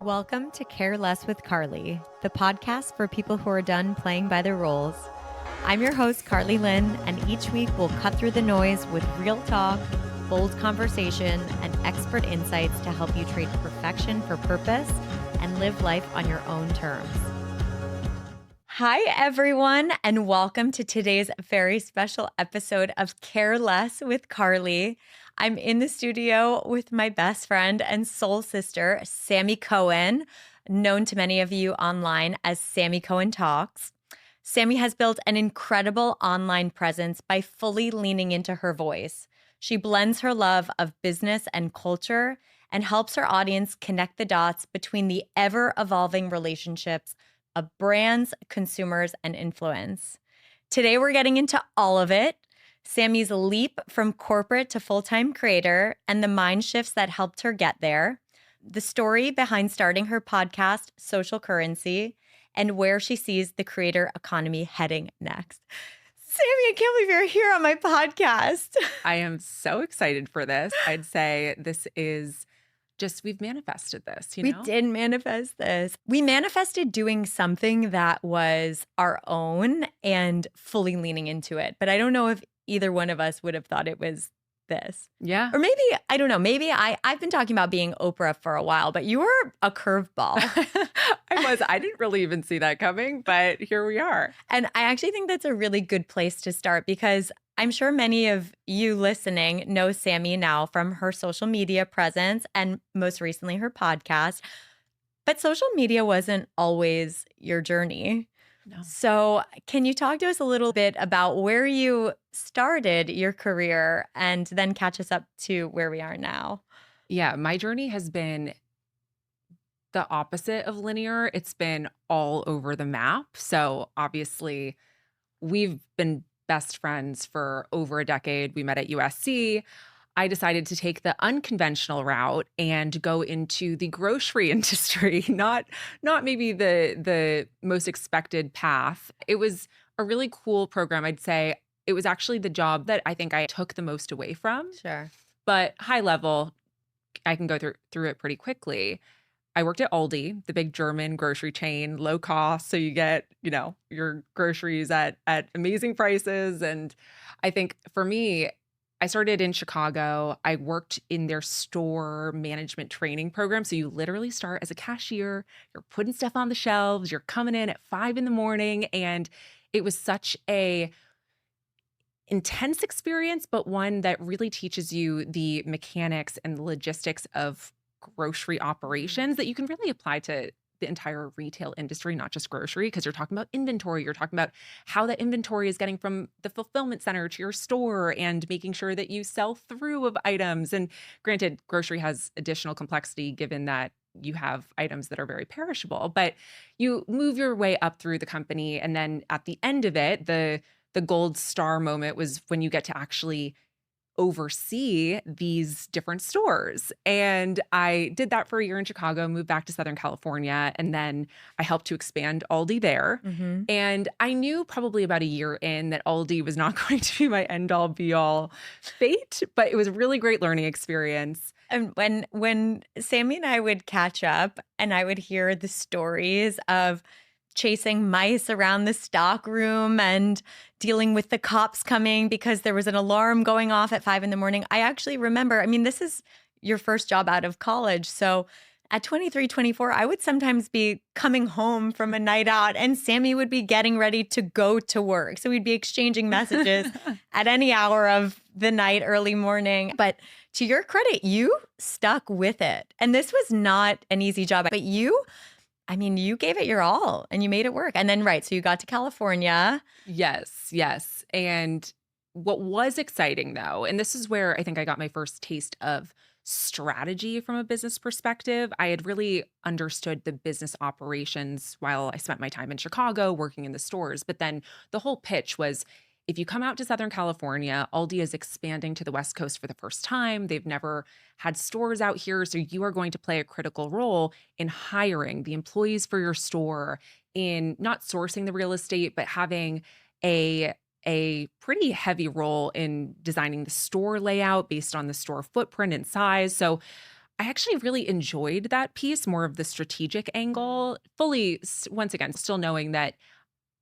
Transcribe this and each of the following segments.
Welcome to Care Less with Carly, the podcast for people who are done playing by their roles. I'm your host, Carly Lynn, and each week we'll cut through the noise with real talk, bold conversation, and expert insights to help you trade perfection for purpose and live life on your own terms. Hi, everyone, and welcome to today's very special episode of Care Less with Carly. I'm in the studio with my best friend and soul sister, Sammi Cohen, known to many of you online as Sammi Cohen Talks. Sammi has built an incredible online presence by fully leaning into her voice. She blends her love of business and culture and helps her audience connect the dots between the ever-evolving relationships of brands, consumers, and influence. Today, we're getting into all of it. Sammi's leap from corporate to full-time creator and the mind shifts that helped her get there, the story behind starting her podcast, Social Currency, and where she sees the creator economy heading next. Sammi, I can't believe you're here on my podcast. I am so excited for this. I'd say this is just, we've manifested this, We did manifest this. We manifested doing something that was our own and fully leaning into it. But I don't know if either one of us would have thought it was this. Yeah. Or maybe, I don't know, maybe I've been talking about being Oprah for a while, but you were a curveball. I didn't really even see that coming, but here we are. And I actually think that's a really good place to start because I'm sure many of you listening know Sammi now from her social media presence and most recently her podcast. But social media wasn't always your journey. No. So can you talk to us a little bit about where you started your career and then catch us up to where we are now? Yeah, my journey has been the opposite of linear. It's been all over the map. So obviously, we've been best friends for over a decade. We met at USC. I decided to take the unconventional route and go into the grocery industry, not maybe the most expected path. It was a really cool program. I'd say it was actually the job that I think I took the most away from. Sure. But high level, I can go through it pretty quickly. I worked at Aldi, the big German grocery chain, low cost. So you get, your groceries at amazing prices. And I think for me, I started in Chicago. I worked in their store management training program. So you literally start as a cashier, you're putting stuff on the shelves, you're coming in at 5 a.m. And it was such a intense experience, but one that really teaches you the mechanics and the logistics of grocery operations that you can really apply to the entire retail industry, not just grocery, because you're talking about inventory. You're talking about how that inventory is getting from the fulfillment center to your store and making sure that you sell through of items. And granted, grocery has additional complexity given that you have items that are very perishable, but you move your way up through the company. And then at the end of it, the gold star moment was when you get to actually oversee these different stores. And I did that for a year in Chicago, moved back to Southern California, and then I helped to expand Aldi there. Mm-hmm. And I knew probably about a year in that Aldi was not going to be my end all be all fate, but it was a really great learning experience. And when Sammi and I would catch up and I would hear the stories of chasing mice around the stock room and dealing with the cops coming because there was an alarm going off at 5 a.m. I actually remember, this is your first job out of college. So at 23, 24, I would sometimes be coming home from a night out and Sammi would be getting ready to go to work. So we'd be exchanging messages at any hour of the night, early morning. But to your credit, you stuck with it. And this was not an easy job, but you gave it your all and you made it work. And then, so you got to California. Yes. And what was exciting though, and this is where I think I got my first taste of strategy from a business perspective. I had really understood the business operations while I spent my time in Chicago working in the stores. But then the whole pitch was, if you come out to Southern California, Aldi is expanding to the West Coast for the first time. They've never had stores out here. So you are going to play a critical role in hiring the employees for your store, in not sourcing the real estate, but having a pretty heavy role in designing the store layout based on the store footprint and size. So I actually really enjoyed that piece, more of the strategic angle, fully, once again, still knowing that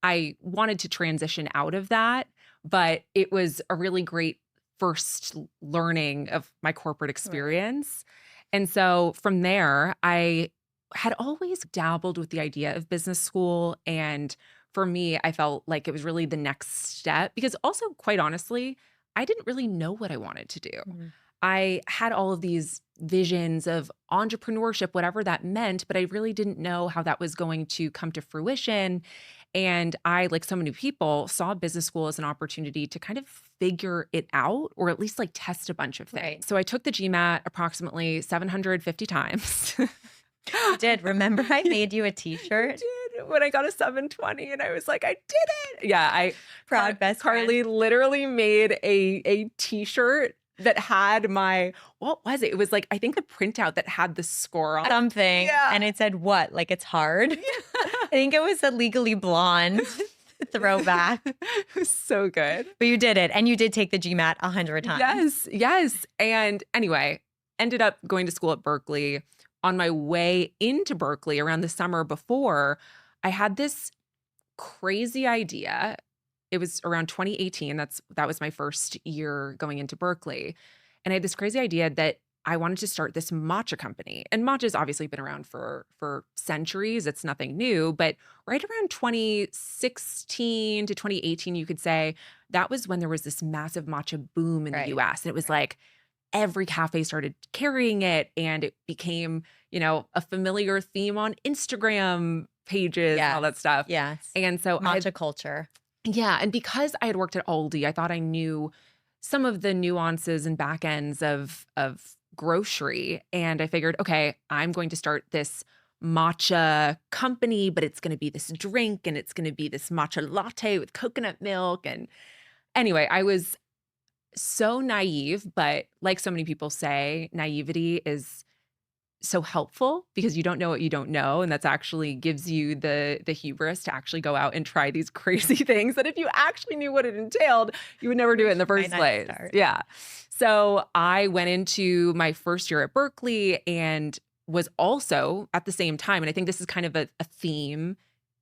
I wanted to transition out of that, but it was a really great first learning of my corporate Right. experience. And so from there, I had always dabbled with the idea of business school. And for me, I felt like it was really the next step because also, quite honestly, I didn't really know what I wanted to do. Mhm. I had all of these visions of entrepreneurship, whatever that meant, but I really didn't know how that was going to come to fruition. And I, like so many people, saw business school as an opportunity to kind of figure it out or at least like test a bunch of Right. things. So I took the GMAT approximately 750 times. You did. Remember I Yeah, made you a I t-shirt? did when I got a 720 and I was like, I did it. Yeah, Proud best friend. Carly literally made a t-shirt that had my, what was it? It was like, I think the printout that had the score on it. Something. Yeah. And it said what? Like it's hard? Yeah. I think it was a Legally Blonde throwback. It was so good. But you did it. And you did take the GMAT 100 times. Yes, yes. And anyway, ended up going to school at Berkeley. On my way into Berkeley around the summer before, I had this crazy idea. It was around 2018. That was my first year going into Berkeley. And I had this crazy idea that I wanted to start this matcha company. And matcha's obviously been around for centuries. It's nothing new, but right around 2016 to 2018, you could say, that was when there was this massive matcha boom in the Right. US. And it was like every cafe started carrying it and it became, a familiar theme on Instagram pages and all that stuff. Yes. And so Matcha culture. yeah, and because I had worked at Aldi, I thought I knew some of the nuances and back ends of grocery. And I figured, okay, I'm going to start this matcha company, but it's going to be this drink and it's going to be this matcha latte with coconut milk. And anyway, I was so naive, but like so many people say, naivety is so helpful because you don't know what you don't know, and that's actually gives you the hubris to actually go out and try these crazy things that if you actually knew what it entailed, you would never do it in the Might first not place. start. Yeah. So I went into my first year at Berkeley and was also at the same time, and I think this is kind of a theme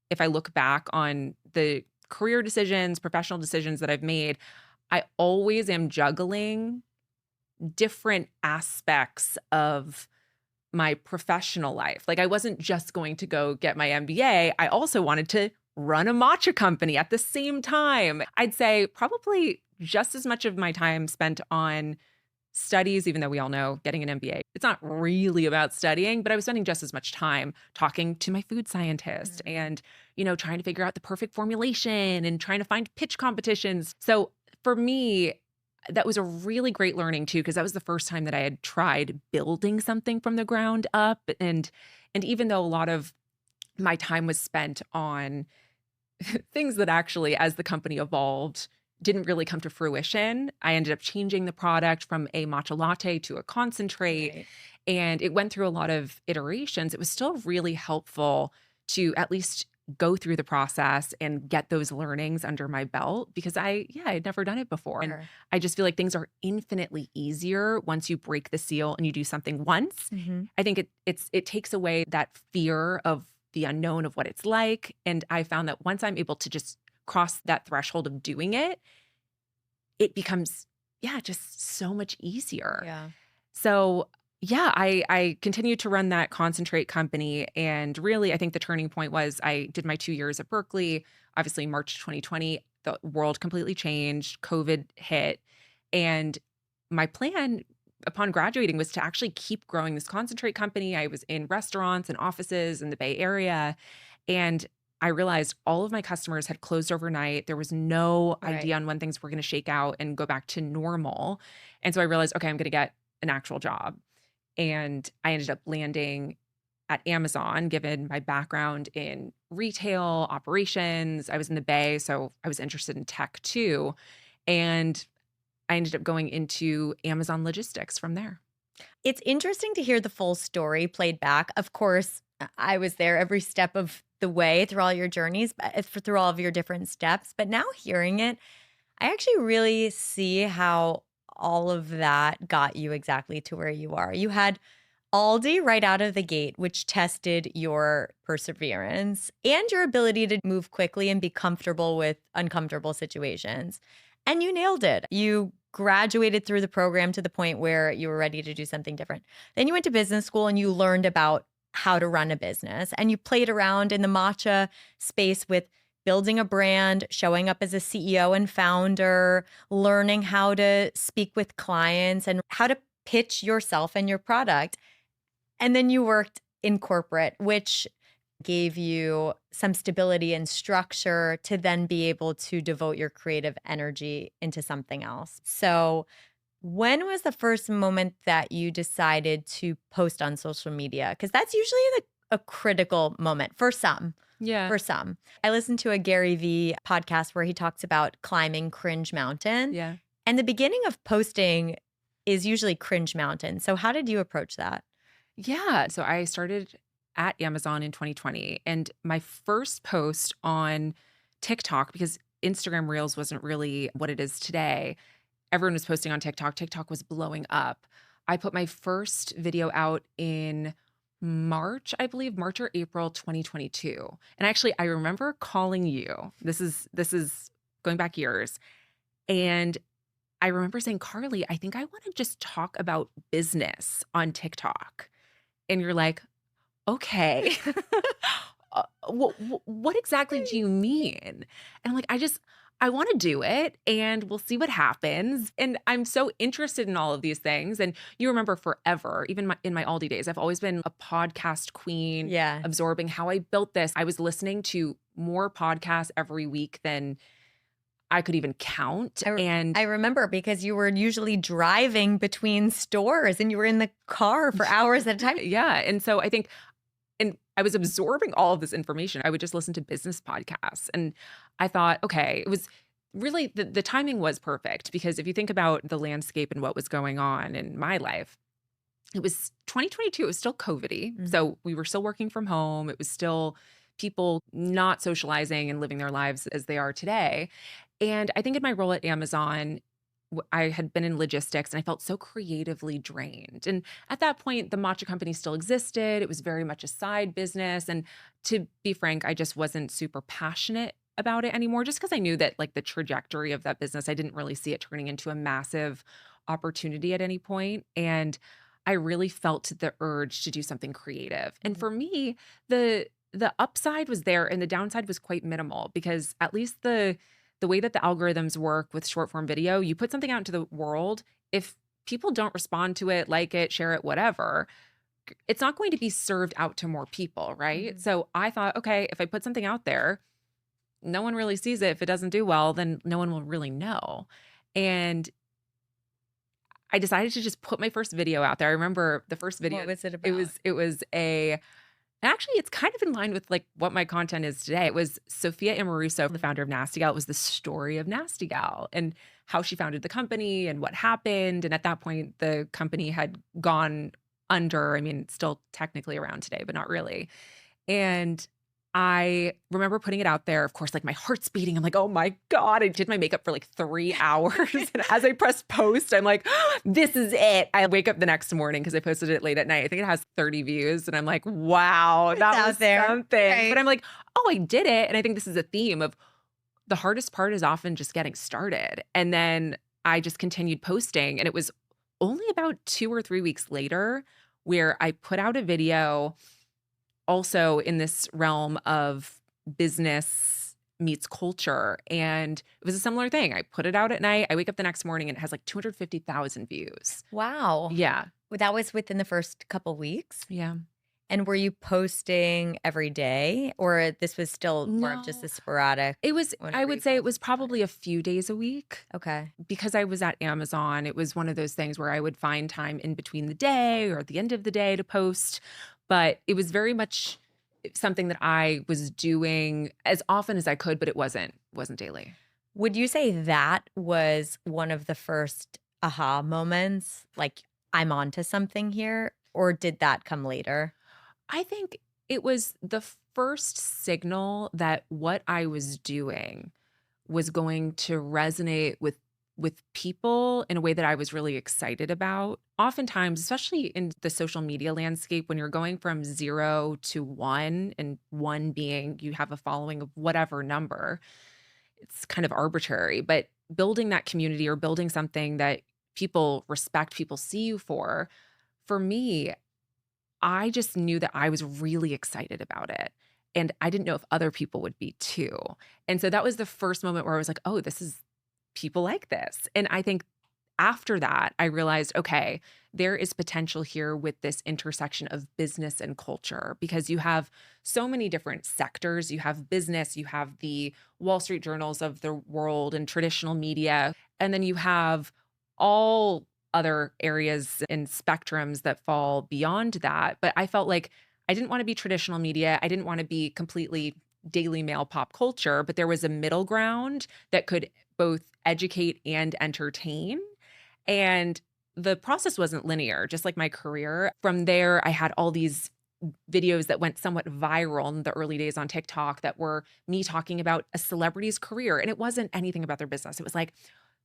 if I look back on the career decisions, professional decisions that I've made, I always am juggling different aspects of my professional life. Like I wasn't just going to go get my MBA. I also wanted to run a matcha company at the same time. I'd say probably just as much of my time spent on studies, even though we all know getting an MBA, it's not really about studying, but I was spending just as much time talking to my food scientist and, trying to figure out the perfect formulation and trying to find pitch competitions. So for me, that was a really great learning too, because that was the first time that I had tried building something from the ground up. And even though a lot of my time was spent on things that actually, as the company evolved, didn't really come to fruition. I ended up changing the product from a matcha latte to a concentrate, Right. and it went through a lot of iterations. It was still really helpful to at least go through the process and get those learnings under my belt because I had never done it before. And Sure. I just feel like things are infinitely easier once you break the seal and you do something once. Mhm. I think it takes away that fear of the unknown of what it's like. And I found that once I'm able to just cross that threshold of doing it, it becomes, just so much easier. Yeah. So, I continued to run that concentrate company. And really, I think the turning point was I did my 2 years at Berkeley. Obviously, March 2020, the world completely changed, COVID hit. And my plan upon graduating was to actually keep growing this concentrate company. I was in restaurants and offices in the Bay Area. And I realized all of my customers had closed overnight. There was no Right. idea on when things were going to shake out and go back to normal. And so I realized, okay, I'm going to get an actual job. And I ended up landing at Amazon, given my background in retail operations. I was in the Bay, so I was interested in tech too. And I ended up going into Amazon logistics from there. It's interesting to hear the full story played back. Of course, I was there every step of the way through all your journeys, through all of your different steps. But now hearing it, I actually really see how all of that got you exactly to where you are. You had Aldi right out of the gate, which tested your perseverance and your ability to move quickly and be comfortable with uncomfortable situations. And you nailed it. You graduated through the program to the point where you were ready to do something different. Then you went to business school and you learned about how to run a business and you played around in the matcha space with building a brand, showing up as a CEO and founder, learning how to speak with clients and how to pitch yourself and your product. And then you worked in corporate, which gave you some stability and structure to then be able to devote your creative energy into something else. So, when was the first moment that you decided to post on social media? Because that's usually a critical moment for some. Yeah. For some. I listened to a Gary Vee podcast where he talks about climbing Cringe Mountain. Yeah. And the beginning of posting is usually Cringe Mountain. So, how did you approach that? Yeah. So I started at Amazon in 2020. And my first post on TikTok, because Instagram Reels wasn't really what it is today, everyone was posting on TikTok. TikTok was blowing up. I put my first video out in March, I believe, March or April 2022. And actually, I remember calling you. This is going back years. And I remember saying, Carly, I think I want to just talk about business on TikTok. And you're like, okay. What exactly do you mean? And I'm like, I want to do it and we'll see what happens. And I'm so interested in all of these things. And you remember forever, even in my Aldi days, I've always been a podcast queen, Yeah. absorbing how I built this. I was listening to more podcasts every week than I could even count. And I remember because you were usually driving between stores and you were in the car for hours at a time. yeah. And so I think, and I was absorbing all of this information. I would just listen to business podcasts. And I thought, okay, it was really, the timing was perfect because if you think about the landscape and what was going on in my life, it was 2022. It was still COVID-y. Mhm. So we were still working from home. It was still people not socializing and living their lives as they are today. And I think in my role at Amazon, I had been in logistics and I felt so creatively drained. And at that point, the matcha company still existed. It was very much a side business. And to be frank, I just wasn't super passionate about it anymore, just because I knew that like the trajectory of that business, I didn't really see it turning into a massive opportunity at any point. And I really felt the urge to do something creative. And Mhm. for me, the upside was there and the downside was quite minimal because at least the way that the algorithms work with short form video, you put something out into the world, if people don't respond to it, like it, share it, whatever, it's not going to be served out to more people, right? Mhm. So I thought, okay, if I put something out there, no one really sees it. If it doesn't do well, then no one will really know. And I decided to just put my first video out there. I remember the first video. What was it It about? was a Actually, it's kind of in line with like what my content is today. It was Sophia Amoruso, the founder of Nasty Gal. It was the story of Nasty Gal and how she founded the company and what happened. And at that point, the company had gone under. I mean, it's still technically around today, but not really. And I remember putting it out there. Of course, like my heart's beating. I'm like, oh my God. I did my makeup for like 3 hours. And as I press post, I'm like, this is it. I wake up the next morning because I posted it late at night. I think it has 30 views. And I'm like, wow, It's that out was there. something. Right. But I'm like, oh, I did it. And I think this is a theme of the hardest part is often just getting started. And then I just continued posting. And it was only about 2 or 3 weeks later where I put out a video also in this realm of business meets culture. And it was a similar thing. I put it out at night. I wake up the next morning and it has like 250,000 views. Wow. Yeah. That was within the first couple weeks. Yeah. And were you posting every day or this was still more of just No. a sporadic? It was, I Whenever would you say it felt was inspired. probably a few days a week. Okay. Because I was at Amazon, it was one of those things where I would find time in between the day or at the end of the day to post. But it was very much something that I was doing as often as I could, but it wasn't daily. Would you say that was one of the first aha moments? Like, I'm onto something here? Or did that come later? I think it was the first signal that what I was doing was going to resonate with people in a way that I was really excited about. oftentimes, especially in the social media landscape, when you're going from 0 to 1, and 1 being you have a following of whatever number, it's kind of arbitrary, but building that community or building something that people respect, people see you for me, I just knew that I was really excited about it. And I didn't know if other people would be too. And so that was the first moment where I was like, oh, this is people like this. And I think after that, I realized, okay, there is potential here with this intersection of business and culture because you have so many different sectors. You have business, you have the Wall Street journals of the world and traditional media, and then you have all other areas and spectrums that fall beyond that. But I felt like I didn't want to be traditional media. I didn't want to be completely Daily Mail pop culture, but there was a middle ground that could both educate and entertain. And the process wasn't linear, just like my career. From there, I had all these videos that went somewhat viral in the early days on TikTok that were me talking about a celebrity's career. And it wasn't anything about their business. It was like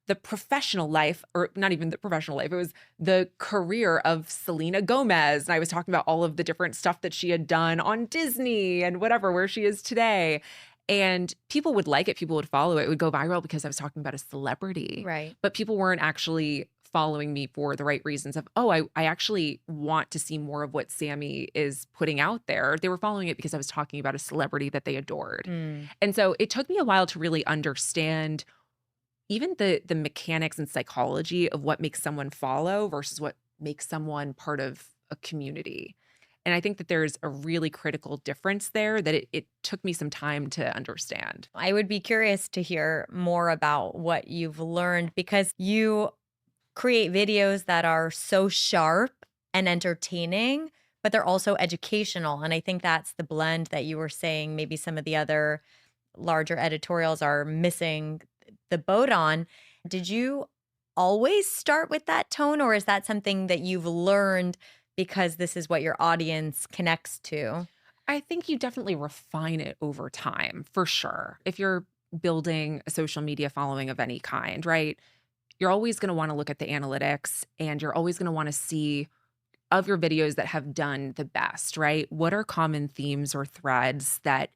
the professional life, or not even the professional life, it was the career of Selena Gomez. And I was talking about all of the different stuff that she had done on Disney and whatever, where she is today. And people would like it, people would follow it. It would go viral because I was talking about a celebrity. Right. But people weren't actually following me for the right reasons of, oh, I actually want to see more of what Sammi is putting out there. They were following it because I was talking about a celebrity that they adored. Mm. And so it took me a while to really understand even the mechanics and psychology of what makes someone follow versus what makes someone part of a community. And I think that there's a really critical difference there that it took me some time to understand. I would be curious to hear more about what you've learned because you create videos that are so sharp and entertaining, but they're also educational. And I think that's the blend that you were saying maybe some of the other larger editorials are missing the boat on. Did you always start with that tone, or is that something that you've learned because this is what your audience connects to? I think you definitely refine it over time, for sure. If you're building a social media following of any kind, right? You're always going to want to look at the analytics and you're always going to want to see of your videos that have done the best, right? What are common themes or threads that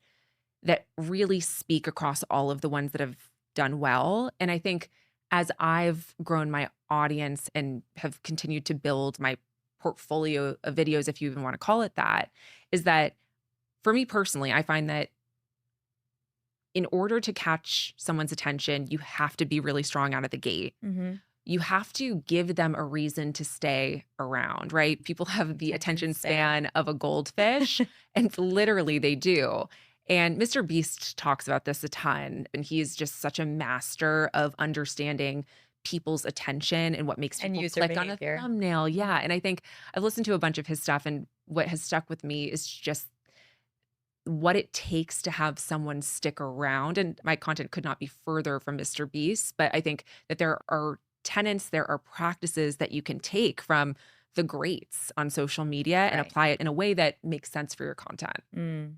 really speak across all of the ones that have done well? And I think as I've grown my audience and have continued to build my portfolio of videos, if you even want to call it that, is that for me personally, I find that in order to catch someone's attention, you have to be really strong out of the gate. Mm-hmm. You have to give them a reason to stay around, right? People have the attention span of a goldfish, and literally they do. And Mr. Beast talks about this a ton, and he's just such a master of understanding people's attention and what makes And people user click on a behavior. thumbnail. Yeah. And I think I've listened to a bunch of his stuff, and what has stuck with me is just what it takes to have someone stick around. And my content could not be further from Mr. Beast, but I think that there are tenets, there are practices that you can take from the greats on social media and Right. apply it in a way that makes sense for your content. Mm.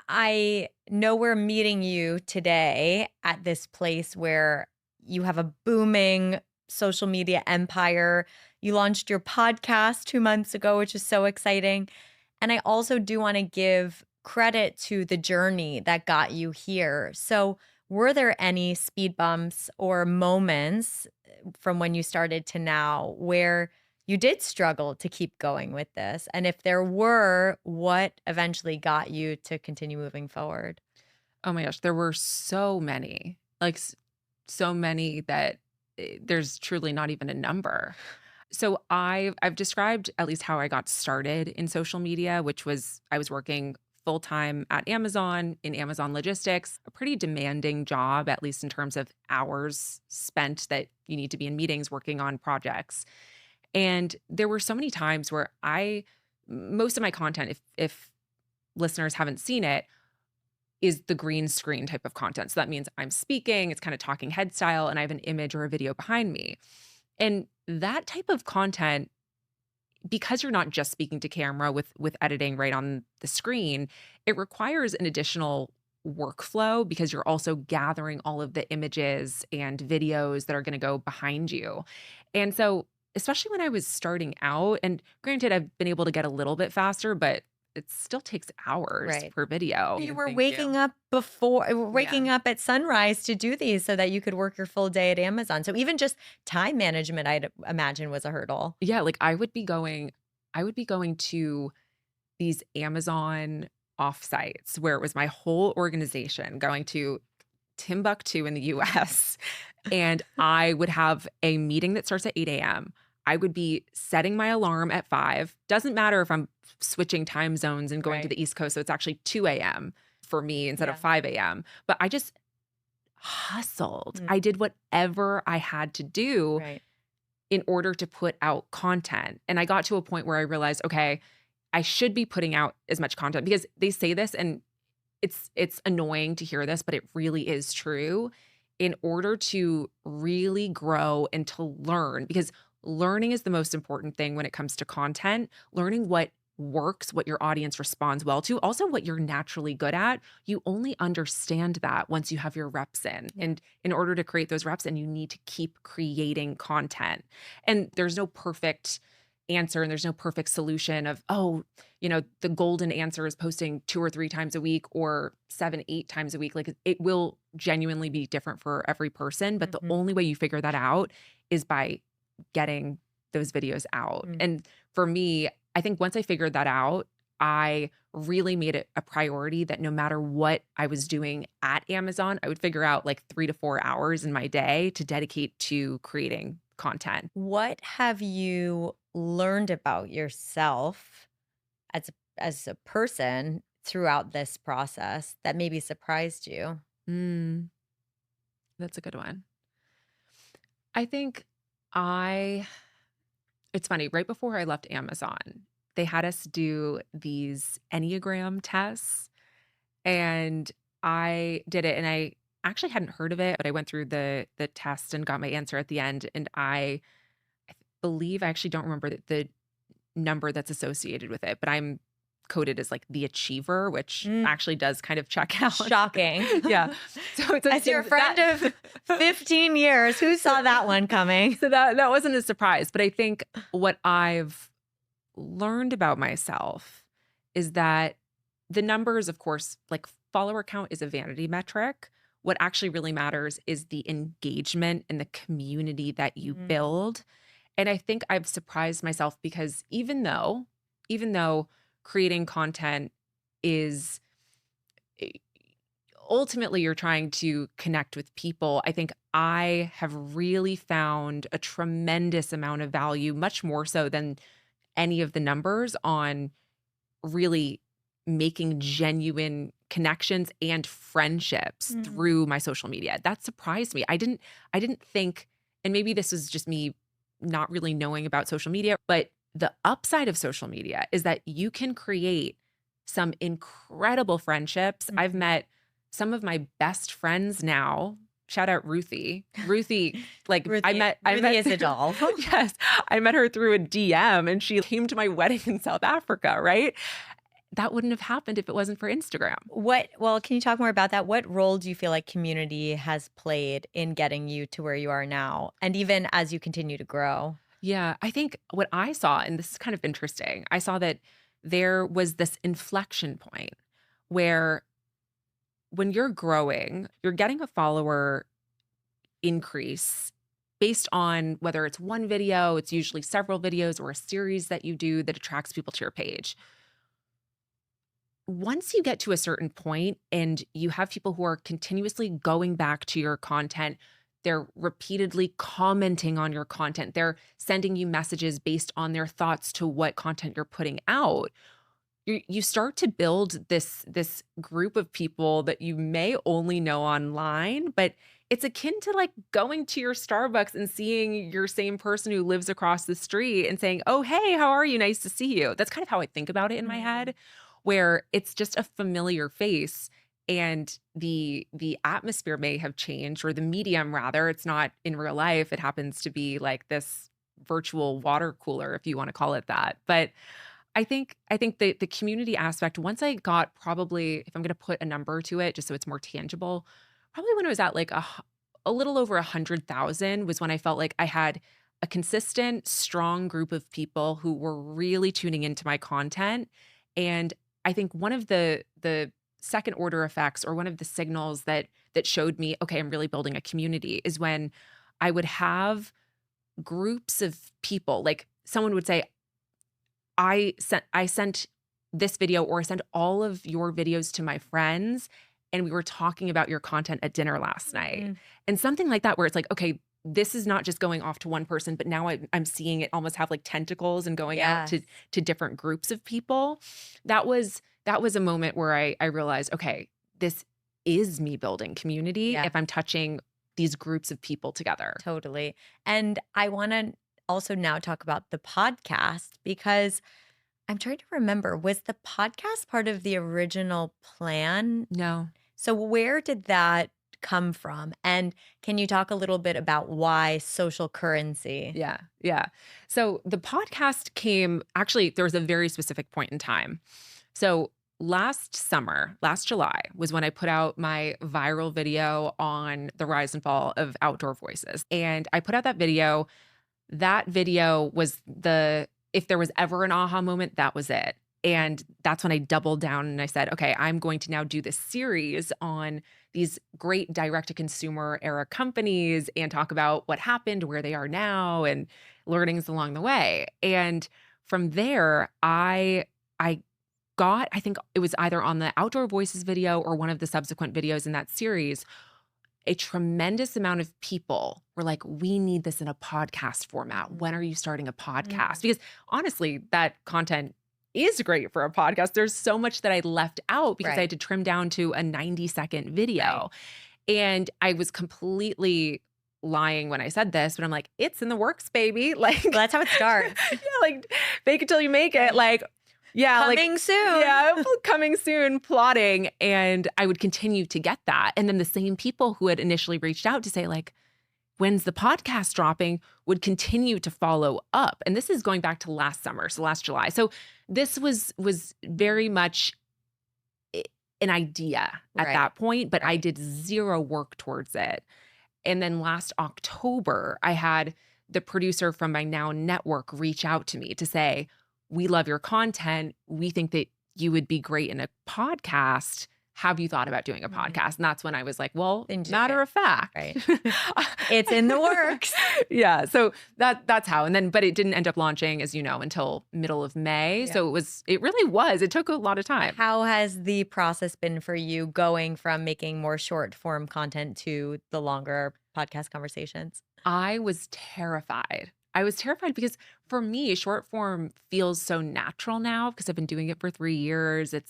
I know we're meeting you today at this place where you have a booming social media empire. You launched your podcast 2 months ago, which is so exciting. And I also do want to give credit to the journey that got you here. So, were there any speed bumps or moments from when you started to now where you did struggle to keep going with this? And if there were, what eventually got you to continue moving forward? Oh my gosh, there were so many, like so many that there's truly not even a number. So I've described at least how I got started in social media, which was I was working full time at Amazon in Amazon logistics, a pretty demanding job, at least in terms of hours spent that you need to be in meetings working on projects. And there were so many times where most of my content, if listeners haven't seen it, is the green screen type of content. So that means I'm speaking, it's kind of talking head style, and I have an image or a video behind me. And that type of content, because you're not just speaking to camera with editing right on the screen, it requires an additional workflow because you're also gathering all of the images and videos that are going to go behind you. And so especially when I was starting out. And granted, I've been able to get a little bit faster, but it still takes hours Right. per video. You were Thank you. waking Yeah. up at sunrise to do these so that you could work your full day at Amazon. So even just time management, I'd imagine was a hurdle. Yeah, like I would be going to these Amazon offsites where it was my whole organization going to Timbuktu in the US. And I would have a meeting that starts at 8 a.m. I would be setting my alarm at 5. Doesn't matter if I'm switching time zones and going to Right. the East Coast. So it's actually 2 a.m. for me instead Yeah. of 5 a.m. But I just hustled. Mm. I did whatever I had to do Right. in order to put out content. And I got to a point where I realized, okay, I should be putting out as much content because they say this and it's annoying to hear this, but it really is true. In order to really grow and to learn, because learning is the most important thing when it comes to content, learning what works, what your audience responds well to, also what you're naturally good at. You only understand that once you have your reps in. Yeah. And in order to create those reps, and you need to keep creating content. And there's no perfect answer and there's no perfect solution of, oh, the golden answer is posting 2 or 3 times a week or 7, 8 times a week. Like it will genuinely be different for every person. But the Mhm. only way you figure that out is by getting those videos out. Mm. And for me, I think once I figured that out, I really made it a priority that no matter what I was doing at Amazon, I would figure out like 3 to 4 hours in my day to dedicate to creating content. What have you learned about yourself as a person throughout this process that maybe surprised you? Mm, that's a good one. I think I it's funny, right before I left Amazon, they had us do these Enneagram tests, and I did it, and I actually hadn't heard of it, but I went through the test and got my answer at the end, and I believe I actually don't remember the number that's associated with it, but I'm coded as like the achiever, which Mm. actually does kind of check out. Shocking. Yeah. So it's As your friend of 15 years, who saw that one coming? So that wasn't a surprise, but I think what I've learned about myself is that the numbers, of course, like follower count is a vanity metric. What actually really matters is the engagement and the community that you Mm. build. And I think I've surprised myself because even though creating content is ultimately you're trying to connect with people, I think I have really found a tremendous amount of value, much more so than any of the numbers, on really making genuine connections and friendships Mm. through my social media. That surprised me. I didn't think, and maybe this is just me not really knowing about social media, but the upside of social media is that you can create some incredible friendships. I've Mhm. met some of my best friends now. Shout out Ruthie. Ruthie, like I met Ruthie is a doll. Yes, I met her through a DM and she came to my wedding in South Africa, right? That wouldn't have happened if it wasn't for Instagram. Well, can you talk more about that? What role do you feel like community has played in getting you to where you are now? And even as you continue to grow? Yeah, I think what I saw, and this is kind of interesting, I saw that there was this inflection point where when you're growing, you're getting a follower increase based on whether it's one video, it's usually several videos, or a series that you do that attracts people to your page. Once you get to a certain point and you have people who are continuously going back to your content, they're repeatedly commenting on your content, they're sending you messages based on their thoughts to what content you're putting out. You start to build this group of people that you may only know online, but it's akin to like going to your Starbucks and seeing your same person who lives across the street and saying, "Oh, hey, how are you? Nice to see you." That's kind of how I think about it in my head, where it's just a familiar face and the atmosphere may have changed, or the medium rather. It's not in real life. It happens to be like this virtual water cooler, if you want to call it that. But I think the community aspect, once I got, probably, if I'm going to put a number to it, just so it's more tangible, probably when I was at like a little over 100,000 was when I felt like I had a consistent, strong group of people who were really tuning into my content. And I think one of the second order effects, or one of the signals that showed me, okay, I'm really building a community, is when I would have groups of people. Like someone would say, I sent this video, or I sent all of your videos to my friends, and we were talking about your content at dinner last night. Mm. And something like that, where it's like, okay, this is not just going off to one person, but now I'm seeing it almost have like tentacles and going out Yes. to different groups of people. That was a moment where I realized, okay, this is me building community Yeah. if I'm touching these groups of people together. Totally. And I want to also now talk about the podcast, because I'm trying to remember, was the podcast part of the original plan? No. So where did that come from? And can you talk a little bit about why social currency? Yeah. Yeah. So the podcast came, actually, there was a very specific point in time. So last summer, last July, was when I put out my viral video on the rise and fall of outdoor voices. And I put out that video. That video was if there was ever an aha moment, that was it. And that's when I doubled down and I said, okay, I'm going to now do this series on these great direct to consumer era companies and talk about what happened, where they are now, and learnings along the way. And from there, I got, I think it was either on the Outdoor Voices video or one of the subsequent videos in that series, a tremendous amount of people were like, we need this in a podcast format. When are you starting a podcast? Because honestly, that content is great for a podcast. There's so much that I left out because I had to trim down to a 90-second video. And I was completely lying when I said this, but I'm like, it's in the works, baby. Like, Well, that's how it starts. yeah, like fake it till you make it. Like, yeah, Coming soon. Yeah, coming soon, plotting. And I would continue to get that. And then the same people who had initially reached out to say, like, when's the podcast dropping, would continue to follow up. And this is going back to last summer, so last July. So this was very much an idea at that point, but I did zero work towards it. And then last October, I had the producer from my Now network reach out to me to say, we love your content. We think that you would be great in a podcast. Have you thought about doing a podcast? And that's when I was like, well, matter of fact. It's in the works. Yeah. So that's how. And then, but it didn't end up launching, as you know, until middle of May. Yeah. So it really was. It took a lot of time. How has the process been for you going from making more short form content to the longer podcast conversations? I was terrified. Because for me, short form feels so natural now because I've been doing it for 3 years. I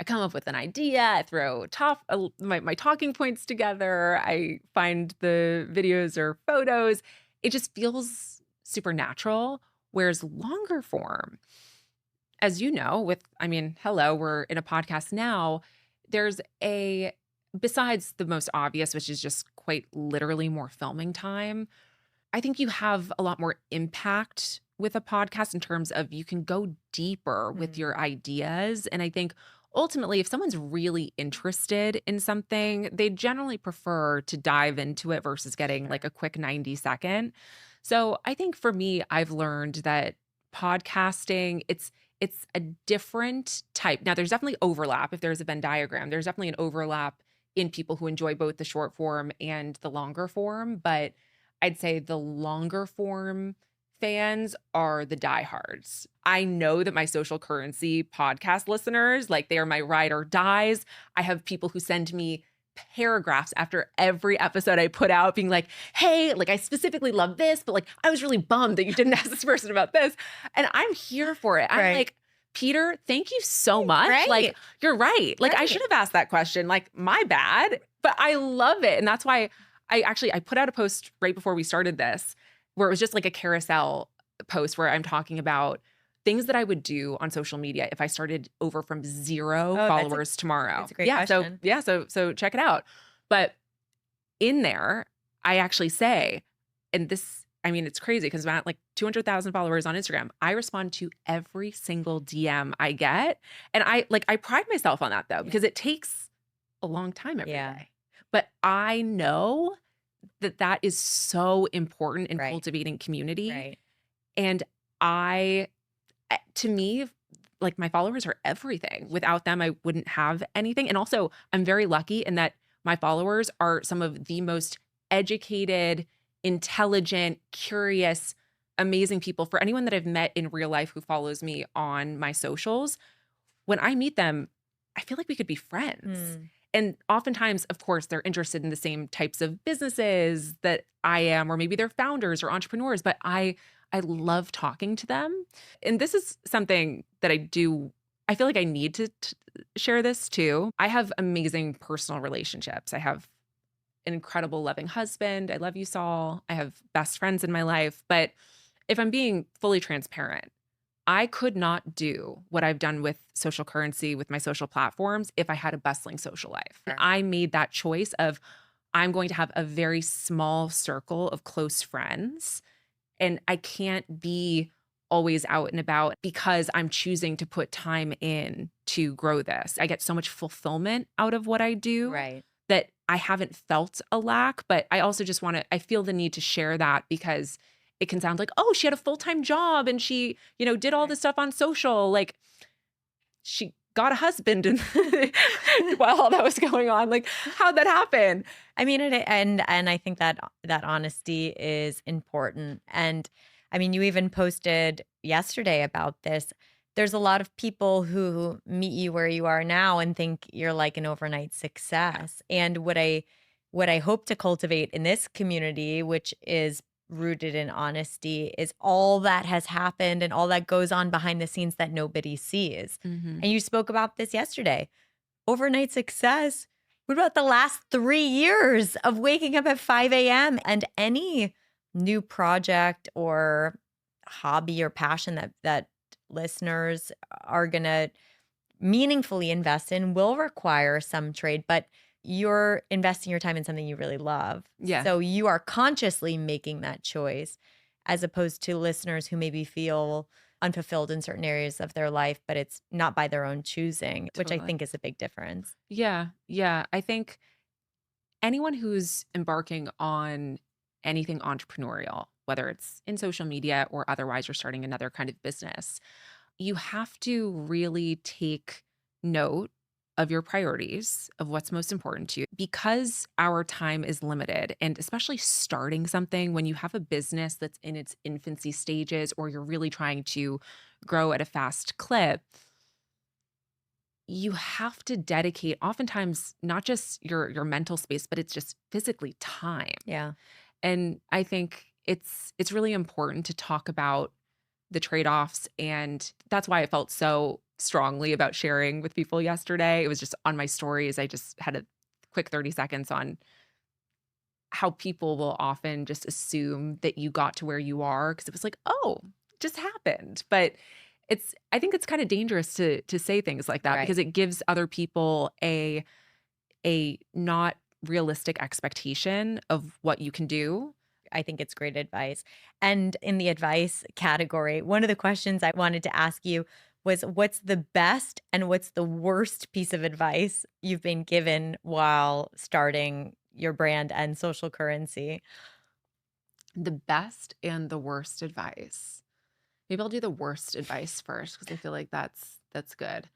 come up with an idea, I throw my talking points together, I find the videos or photos. It just feels super natural. Whereas longer form, as you know, we're in a podcast now, besides the most obvious, which is just quite literally more filming time, I think you have a lot more impact with a podcast in terms of you can go deeper with your ideas. And I think ultimately, if someone's really interested in something, they generally prefer to dive into it versus getting like a quick 90-second. So I think for me, I've learned that podcasting, it's a different type. Now, there's definitely overlap. If there's a Venn diagram, there's definitely an overlap in people who enjoy both the short form and the longer form. But I'd say the longer form fans are the diehards. I know that my social currency podcast listeners, like they are my ride or dies. I have people who send me paragraphs after every episode I put out being like, hey, like I specifically love this, but like I was really bummed that you didn't ask this person about this. And I'm here for it. I'm like, Peter, thank you so much. Like, you're right. Like I should have asked that question. Like, my bad, but I love it. And that's why I put out a post right before we started this where it was just like a carousel post where I'm talking about things that I would do on social media if I started over from 0 followers tomorrow. That's a great question. So check it out. But in there, I actually say, and this, it's crazy because I'm at like 200,000 followers on Instagram. I respond to every single DM I get. And I pride myself on that though, because it takes a long time every day. But I know that is so important in Right. cultivating community. Right. And to me, like, my followers are everything. Without them, I wouldn't have anything. And also, I'm very lucky in that my followers are some of the most educated, intelligent, curious, amazing people. For anyone that I've met in real life who follows me on my socials, when I meet them, I feel like we could be friends. Mm. And oftentimes, of course, they're interested in the same types of businesses that I am, or maybe they're founders or entrepreneurs, but I love talking to them. And this is something that I feel like I need to share this too. I have amazing personal relationships. I have an incredible loving husband. I love you, Saul. I have best friends in my life. But if I'm being fully transparent, I could not do what I've done with social currency, with my social platforms, if I had a bustling social life. Sure. I made that choice of I'm going to have a very small circle of close friends, and I can't be always out and about because I'm choosing to put time in to grow this. I get so much fulfillment out of what I do Right. that I haven't felt a lack, but I also just I feel the need to share that because it can sound like, oh, she had a full-time job and she, did all Right. this stuff on social. Like, she got a husband and while all that was going on. Like, how'd that happen? I mean, and I think that that honesty is important. And I mean, you even posted yesterday about this. There's a lot of people who meet you where you are now and think you're like an overnight Yeah. success. And what I hope to cultivate in this community, which is rooted in honesty, is all that has happened and all that goes on behind the scenes that nobody sees. Hmm. And you spoke about this yesterday. Overnight success. What about the last 3 years of waking up at 5 a.m. and any new project or hobby or passion that listeners are gonna meaningfully invest in will require some trade, but you're investing your time in something you really love. Yeah, So you are consciously making that choice as opposed to listeners who maybe feel unfulfilled in certain areas of their life, but it's not by their own choosing, which I totally. think is a big difference. Yeah. Yeah. I think anyone who's embarking on anything entrepreneurial, whether it's in social media or otherwise, you're starting another kind of business, you have to really take note of your priorities, of what's most important to you, because our time is limited. And especially starting something when you have a business that's in its infancy stages or you're really trying to grow at a fast clip, you have to dedicate oftentimes not just your mental space, but it's just physically time. Yeah. And I think it's really important to talk about the trade-offs, and that's why I felt so strongly about sharing with people yesterday. It was just on my stories. I just had a quick 30 seconds on how people will often just assume that you got to where you are because it was like, "Oh, it just happened." But I think it's kind of dangerous to say things like that Right. because it gives other people a not realistic expectation of what you can do. I think it's great advice. And in the advice category, one of the questions I wanted to ask you was what's the best and what's the worst piece of advice you've been given while starting your brand and social currency? The best and the worst advice. Maybe I'll do the worst advice first because I feel like that's good.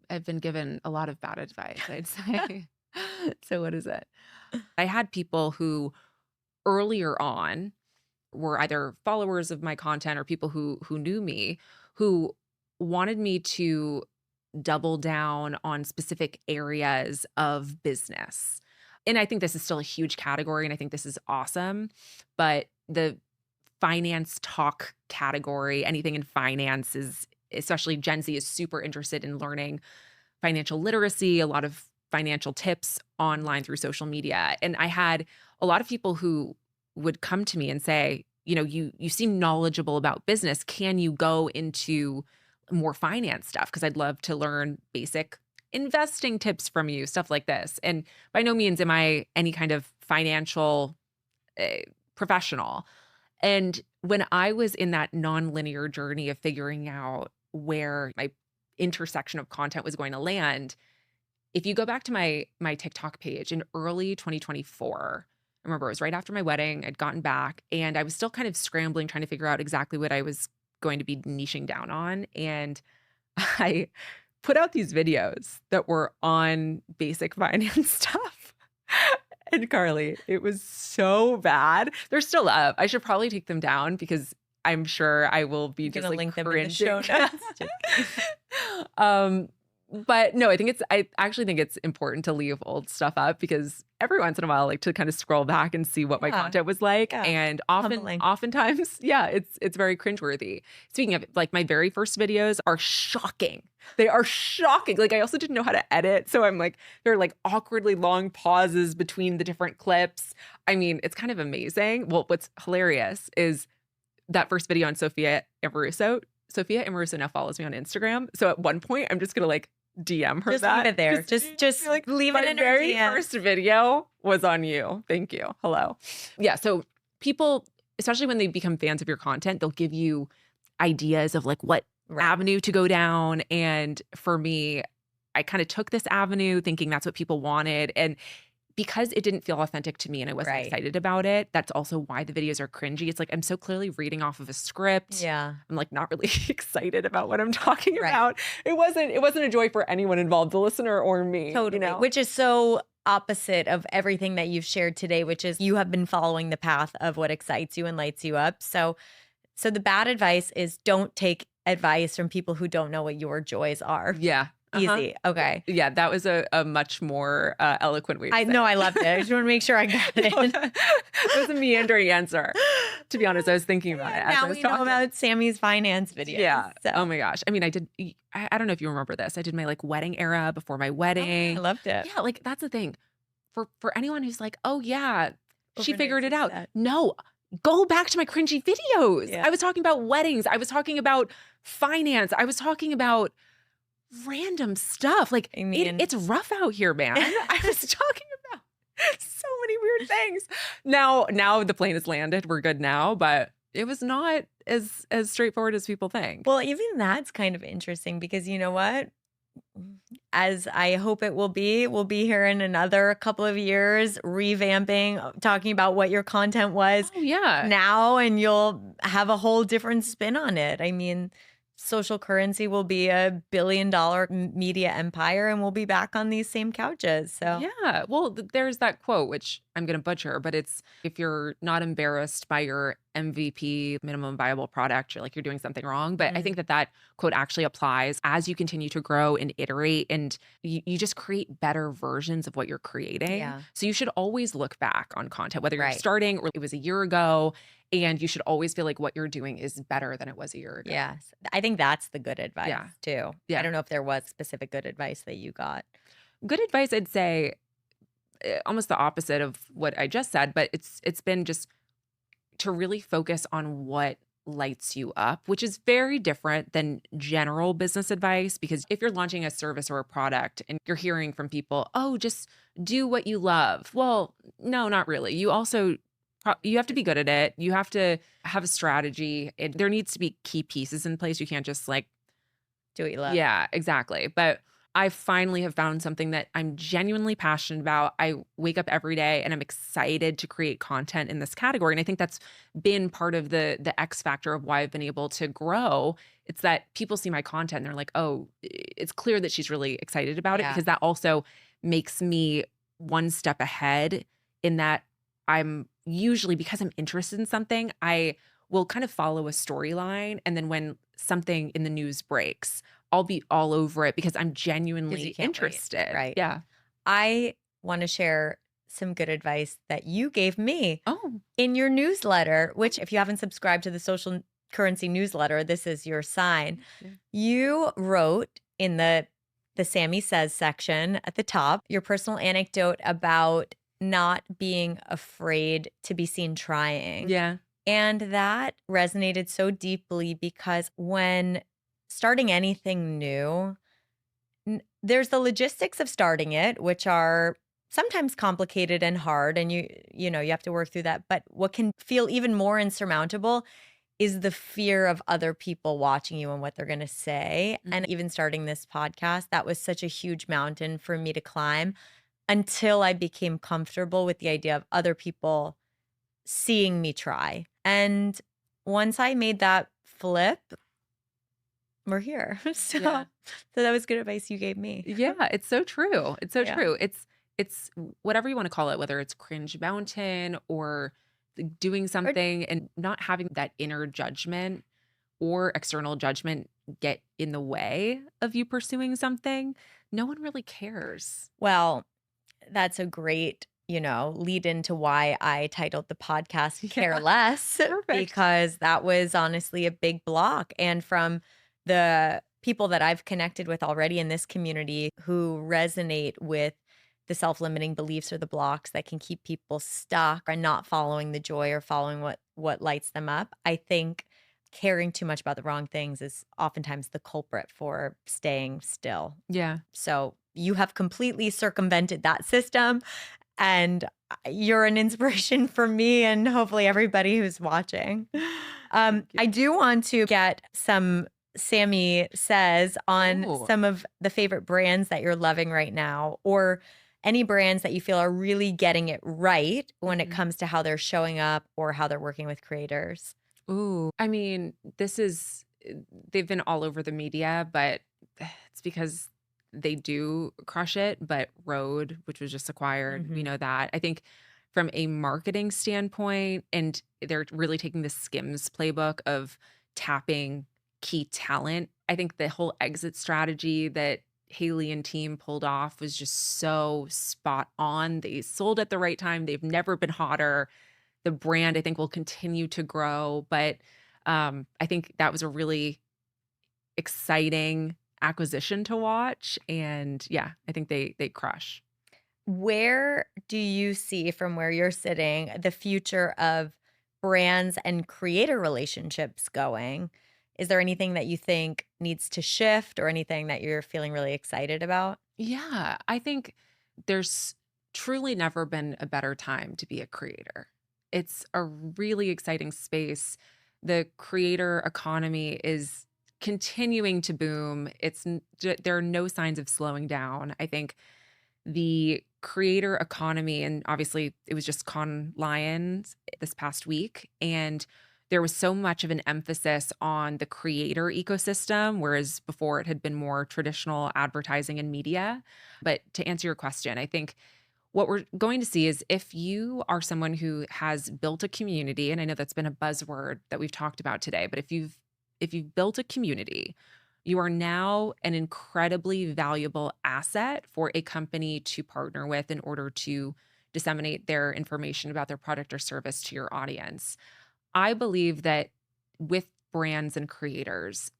I've been given a lot of bad advice, I'd say. So what is it? I had people who earlier on were either followers of my content or people who knew me who wanted me to double down on specific areas of business. And I think this is still a huge category and I think this is awesome, but the finance talk category, anything in finance is, especially Gen Z, is super interested in learning financial literacy, a lot of financial tips online through social media. And I had a lot of people who would come to me and say, you seem knowledgeable about business. Can you go into more finance stuff? Because I'd love to learn basic investing tips from you, stuff like this. And by no means am I any kind of financial uh, professional. And when I was in that nonlinear journey of figuring out where my intersection of content was going to land, if you go back to my TikTok page in early 2024, I remember it was right after my wedding. I'd gotten back and I was still kind of scrambling, trying to figure out exactly what I was going to be niching down on. And I put out these videos that were on basic finance stuff. And Carly, it was so bad. They're still up. I should probably take them down because I'm sure I will be just like link them in the cringing. show notes. But no, I actually think it's important to leave old stuff up because every once in a while, I like to kind of scroll back and see what my content was like. Yeah. And Humbling. oftentimes, yeah, it's very cringeworthy. Speaking of, like, my very first videos are shocking. They are shocking. Like, I also didn't know how to edit. So I'm like, there are like awkwardly long pauses between the different clips. I mean, it's kind of amazing. Well, what's hilarious is that first video on Sophia Amoruso. Sophia Amoruso now follows me on Instagram. So at one point, I'm just going to like DM her Just that. leave it there. Just like, leave it in my her very DM. first video was on you. Thank you. Hello. Yeah. So people, especially when they become fans of your content, they'll give you ideas of like what avenue to go down. And for me, I kind of took this avenue thinking that's what people wanted. And because it didn't feel authentic to me and I wasn't excited about it, that's also why the videos are cringy. It's like I'm so clearly reading off of a script. Yeah. I'm like not really excited about what I'm talking about. It wasn't a joy for anyone involved, the listener or me. Totally. You know? Which is so opposite of everything that you've shared today, which is you have been following the path of what excites you and lights you up. So the bad advice is don't take advice from people who don't know what your joys are. Yeah. Easy. Okay. Yeah, that was a much more eloquent way to say know. I loved it. I just want to make sure I got it. It was a meandering answer. To be honest, I was thinking about it. Now we know about Sammy's finance videos. Yeah. So. Oh my gosh. I mean, I don't know if you remember this. I did my like wedding era before my wedding. I loved it. Yeah, like that's the thing. For anyone who's like, oh yeah, she figured it out. Success. No. Go back to my cringy videos. Yeah. I was talking about weddings. I was talking about finance. I was talking about random stuff. Like, I mean, it's rough out here, man. I was talking about so many weird things. Now the plane has landed. We're good now, but it was not as straightforward as people think. Well, even that's kind of interesting because you know what? As I hope it will be, we'll be here in another couple of years revamping, talking about what your content was now, and you'll have a whole different spin on it. I mean, social currency will be $1 billion media empire and we'll be back on these same couches. So yeah, well, there's that quote, which I'm going to butcher, but it's if you're not embarrassed by your MVP, minimum viable product, you're doing something wrong. But I think that quote actually applies as you continue to grow and iterate and you just create better versions of what you're creating. Yeah. So you should always look back on content, whether you're starting or it was a year ago. And you should always feel like what you're doing is better than it was a year ago. Yes. I think that's the good advice too. Yeah. I don't know if there was specific good advice that you got. Good advice, I'd say almost the opposite of what I just said, but it's been just to really focus on what lights you up, which is very different than general business advice. Because if you're launching a service or a product and you're hearing from people, oh, just do what you love. Well, no, not really. You have to be good at it. You have to have a strategy. There needs to be key pieces in place. You can't just like do what you love. Yeah, exactly. But I finally have found something that I'm genuinely passionate about. I wake up every day and I'm excited to create content in this category. And I think that's been part of the X factor of why I've been able to grow. It's that people see my content and they're like, oh, it's clear that she's really excited about it, because that also makes me one step ahead in that I'm usually, because I'm interested in something, I will kind of follow a storyline. And then when something in the news breaks, I'll be all over it because I'm genuinely interested. Right. Yeah. I want to share some good advice that you gave me Oh. in your newsletter, which if you haven't subscribed to the Social Currency newsletter, this is your sign. Yeah. You wrote in the Sammi Says section at the top, your personal anecdote about not being afraid to be seen trying. Yeah. And that resonated so deeply because when starting anything new, there's the logistics of starting it, which are sometimes complicated and hard, and you have to work through that. But what can feel even more insurmountable is the fear of other people watching you and what they're going to say. And even starting this podcast, that was such a huge mountain for me to climb. until I became comfortable with the idea of other people seeing me try. And once I made that flip, we're here. So, Yeah. so that was good advice you gave me. Yeah, it's so true. It's so Yeah. true. It's whatever you want to call it, whether it's cringe mountain or doing Or something and not having that inner judgment or external judgment get in the way of you pursuing something. No one really cares. well, that's a great, lead into why I titled the podcast Care Yeah, Less, perfect. because that was honestly a big block. And from the people that I've connected with already in this community who resonate with the self-limiting beliefs or the blocks that can keep people stuck and not following the joy or following what lights them up, I think caring too much about the wrong things is oftentimes the culprit for staying still. Yeah. So you have completely circumvented that system, and you're an inspiration for me and hopefully everybody who's watching. Thank I you. do want to get some Sammy says on Oh. some of the favorite brands that you're loving right now, or any brands that you feel are really getting it right when it Mhm. comes to how they're showing up or how they're working with creators. Ooh. I mean, this is they've been all over the media, but it's because they do crush it. But Rode, which was just acquired, we Hmm. know that. I think from a marketing standpoint, and they're really taking the Skims playbook of tapping key talent. I think the whole exit strategy that Haley and team pulled off was just so spot on. They sold at the right time. They've never been hotter. The brand, I think, will continue to grow, but, I think that was a really exciting acquisition to watch, and yeah, I think they crush. Where do you see from where you're sitting the future of brands and creator relationships going? Is there anything that you think needs to shift or anything that you're feeling really excited about? Yeah, I think there's truly never been a better time to be a creator. It's a really exciting space. The creator economy is continuing to boom. There are no signs of slowing down. I think the creator economy, and obviously it was just Con Lions this past week, and there was so much of an emphasis on the creator ecosystem, whereas before it had been more traditional advertising and media. But to answer your question, I think what we're going to see is if you are someone who has built a community, and I know that's been a buzzword that we've talked about today, but if you've built a community, you are now an incredibly valuable asset for a company to partner with in order to disseminate their information about their product or service to your audience. I believe that with brands and creators,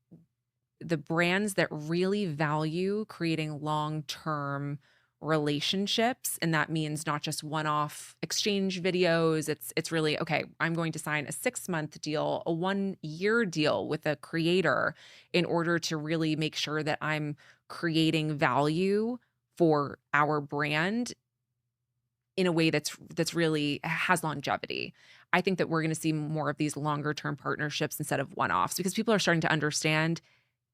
the brands that really value creating long-term relationships, and that means not just one-off exchange videos. It's really, okay, I'm going to sign a 6-month deal, a 1-year deal with a creator in order to really make sure that I'm creating value for our brand in a way that's really has longevity. I think that we're going to see more of these longer term partnerships instead of one-offs because people are starting to understand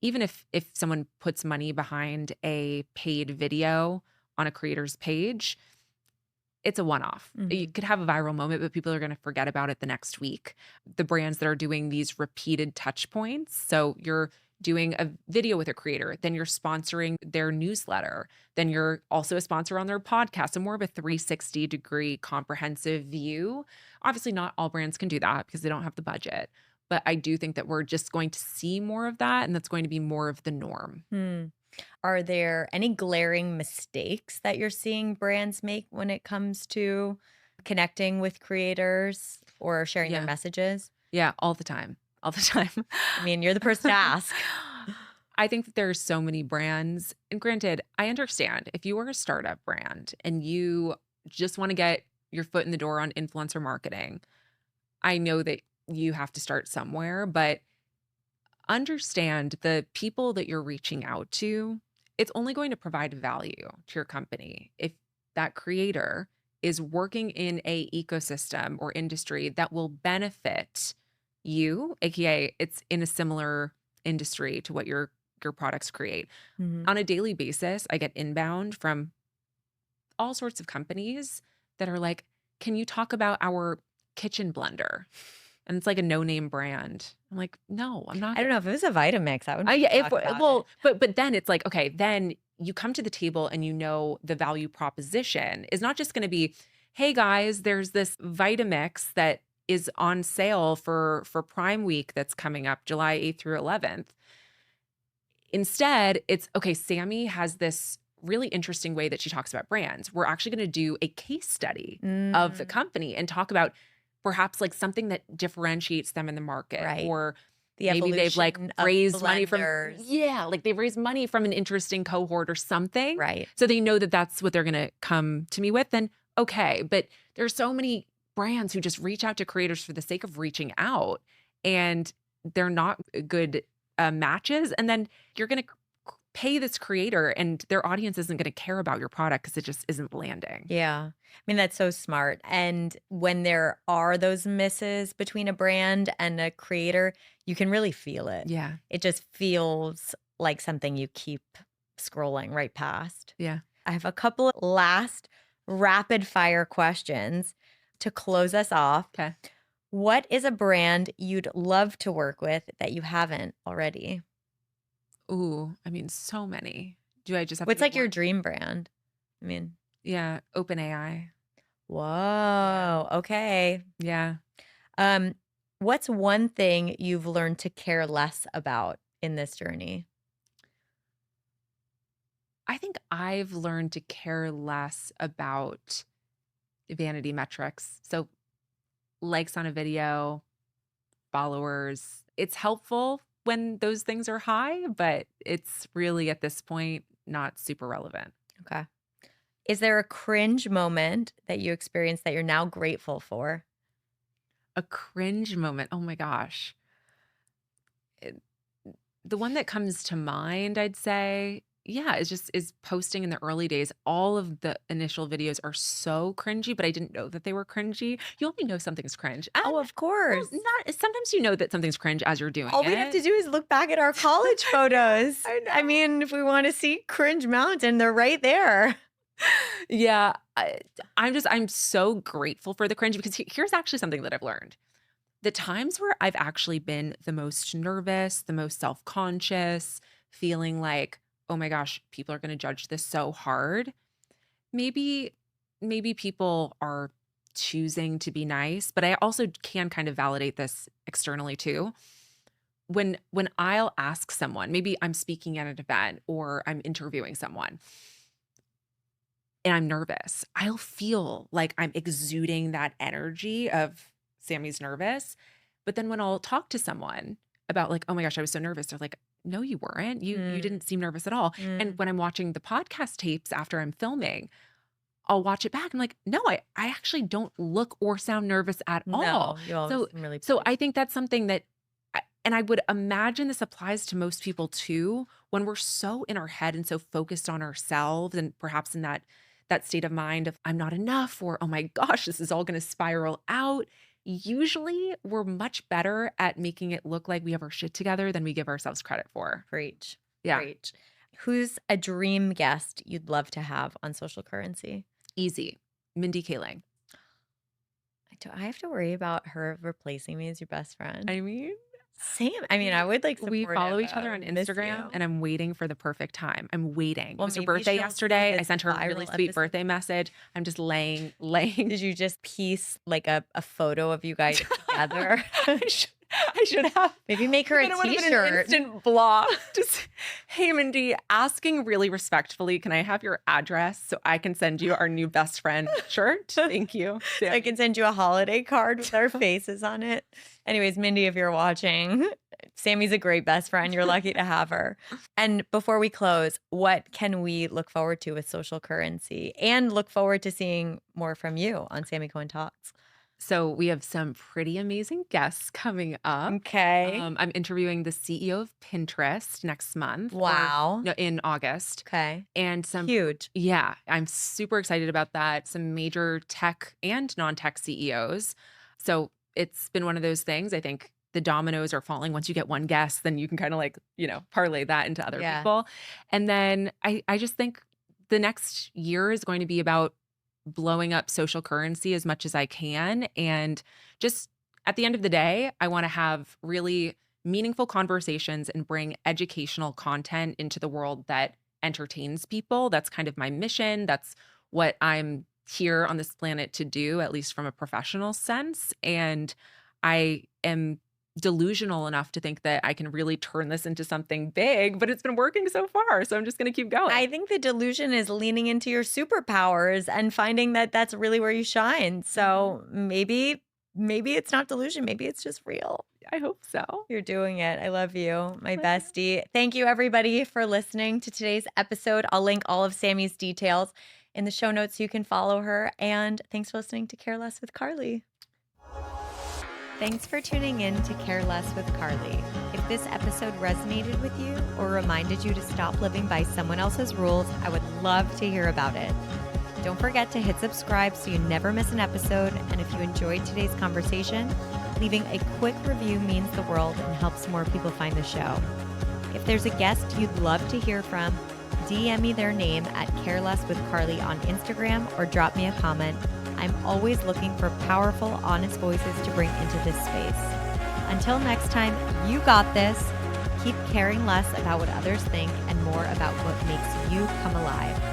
even if someone puts money behind a paid video on a creator's page, it's a one-off. You Mhm. could have a viral moment, but people are gonna forget about it the next week. The brands that are doing these repeated touch points, so you're doing a video with a creator, then you're sponsoring their newsletter, then you're also a sponsor on their podcast, so more of a 360-degree comprehensive view. Obviously, not all brands can do that because they don't have the budget, but I do think that we're just going to see more of that, and that's going to be more of the norm. Hmm. Are there any glaring mistakes that you're seeing brands make when it comes to connecting with creators or sharing their Yeah. messages? Yeah, all the time, all the time. I mean, you're the person to ask. I think that there's so many brands, and granted, I understand if you are a startup brand and you just wanna get your foot in the door on influencer marketing, I know that you have to start somewhere, but understand the people that you're reaching out to, it's only going to provide value to your company if that creator is working in a ecosystem or industry that will benefit you, aka it's in a similar industry to what your products create. Mhm. On a daily basis, I get inbound from all sorts of companies that are like, can you talk about our kitchen blender? And it's like a no-name brand. I'm like, no, I'm not. I don't know if it was a Vitamix, I would Yeah, talk about well, it. but then it's like, okay, then you come to the table and you know the value proposition is not just going to be, hey guys, there's this Vitamix that is on sale for Prime Week that's coming up July 8th through 11th. Instead, it's okay, Sammi has this really interesting way that she talks about brands. We're actually going to do a case study of the Mm, company and talk about perhaps like something that differentiates them in the market, right. or The maybe they've like evolution of raised money from, blenders. yeah, like they've raised money from an interesting cohort or something. Right. So they know that that's what they're going to come to me with. Then, okay. But there's so many brands who just reach out to creators for the sake of reaching out, and they're not good matches. And then you're going to pay this creator and their audience isn't going to care about your product because it just isn't landing. Yeah. I mean, that's so smart. And when there are those misses between a brand and a creator, you can really feel it. Yeah. It just feels like something you keep scrolling right past. Yeah. I have a couple of last rapid fire questions to close us off. Okay. What is a brand you'd love to work with that you haven't already? Ooh, I mean, so many. Do I just have to What's give like your one? dream brand? I mean, Yeah. OpenAI. whoa, okay. Yeah. Um, what's one thing you've learned to care less about in this journey? I think I've learned to care less about vanity metrics. So, likes on a video, followers, it's helpful when those things are high, but it's really at this point not super relevant. Okay. Is there a cringe moment that you experienced that you're now grateful for? A cringe moment. Oh my gosh. It- the one that comes to mind, I'd say, yeah, is posting in the early days. All of the initial videos are so cringy, but I didn't know that they were cringy. You only know something's cringe. And Oh, of well, course. not sometimes you know that something's cringe as you're doing All it. we have to do is look back at our college photos. I know. I mean, if we want to see cringe mountain, they're right there. Yeah, I'm so grateful for the cringe because here's actually something that I've learned. The times where I've actually been the most nervous, the most self-conscious, feeling like, oh my gosh, people are going to judge this so hard. Maybe, maybe people are choosing to be nice, but I also can kind of validate this externally too. When I'll ask someone, maybe I'm speaking at an event or I'm interviewing someone and I'm nervous, I'll feel like I'm exuding that energy of Sammy's nervous. But then when I'll talk to someone about like, oh my gosh, I was so nervous, they're like, no, you weren't. You Mm, didn't seem nervous at all. And mm. when I'm watching the podcast tapes after I'm filming, I'll watch it back. I'm like, no, I actually don't look or sound nervous at all. No, you always So seem really so pleased. I think that's something that and I would imagine this applies to most people too, when we're so in our head and so focused on ourselves and perhaps in that state of mind of I'm not enough or oh my gosh, this is all going to spiral out. Usually we're much better at making it look like we have our shit together than we give ourselves credit for. Preach. Yeah. Preach. Who's a dream guest you'd love to have on Social Currency? Easy. Mindy Kaling. Do I have to worry about her replacing me as your best friend? I mean, Same. I mean, I would like we support follow it, each other but on I miss Instagram you. and I'm waiting for the perfect time. I'm waiting. Well, It was her maybe birthday she'll see yesterday. I this sent her a really viral sweet episode. birthday message. I'm just laying. Did you just piece like a photo of you guys together? I should have. Maybe make her a Then it would have been an t-shirt. instant block. Just, hey, Mindy, asking really respectfully, can I have your address so I can send you our new best friend shirt? Thank you. So I can send you a holiday card with our faces on it. Anyways, Mindy, if you're watching, Sammy's a great best friend. You're lucky to have her. And before we close, what can we look forward to with Social Currency and look forward to seeing more from you on Sammi Cohen Talks? So we have some pretty amazing guests coming up. Okay. I'm interviewing the CEO of Pinterest next month. Wow. No, in August. Okay. And some Huge. Yeah, I'm super excited about that. Some major tech and non-tech CEOs. So it's been one of those things. I think the dominoes are falling. Once you get one guest, then you can kind of like, parlay that into other Yeah. people. And then I just think the next year is going to be about blowing up social currency as much as I can. And just at the end of the day, I want to have really meaningful conversations and bring educational content into the world that entertains people. That's kind of my mission. That's what I'm here on this planet to do, at least from a professional sense. And I am delusional enough to think that I can really turn this into something big, but it's been working so far. So I'm just going to keep going. I think the delusion is leaning into your superpowers and finding that that's really where you shine. So maybe it's not delusion. Maybe it's just real. I hope so. You're doing it. I love you, my bestie. Thank you, everybody, for listening to today's episode. I'll link all of Sammi's details in the show notes so you can follow her. And thanks for listening to Care Less with Carly. Thanks for tuning in to Care Less with Carly. If this episode resonated with you or reminded you to stop living by someone else's rules, I would love to hear about it. Don't forget to hit subscribe so you never miss an episode. And if you enjoyed today's conversation, leaving a quick review means the world and helps more people find the show. If there's a guest you'd love to hear from, DM me their name at Care Less with Carly on Instagram or drop me a comment. I'm always looking for powerful, honest voices to bring into this space. Until next time, you got this. Keep caring less about what others think and more about what makes you come alive.